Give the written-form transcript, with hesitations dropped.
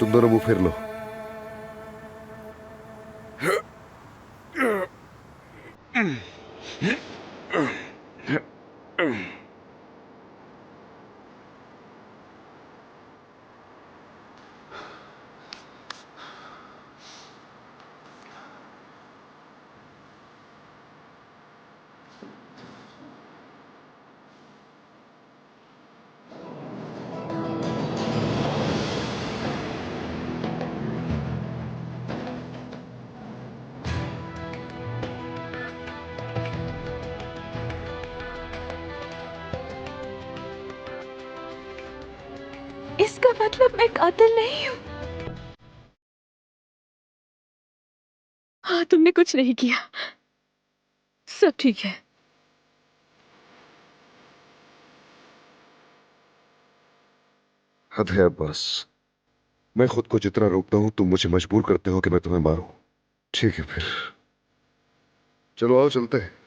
तुम दोनों मुंह फेर लो। इसका मतलब मैं कातिल नहीं हूँ। हाँ, तुमने कुछ नहीं किया। सब ठीक है। हद है अब बस। मैं खुद को जितना रोकता हूं तुम मुझे मजबूर करते हो कि मैं तुम्हें मारूं। ठीक है फिर, चलो आओ चलते हैं।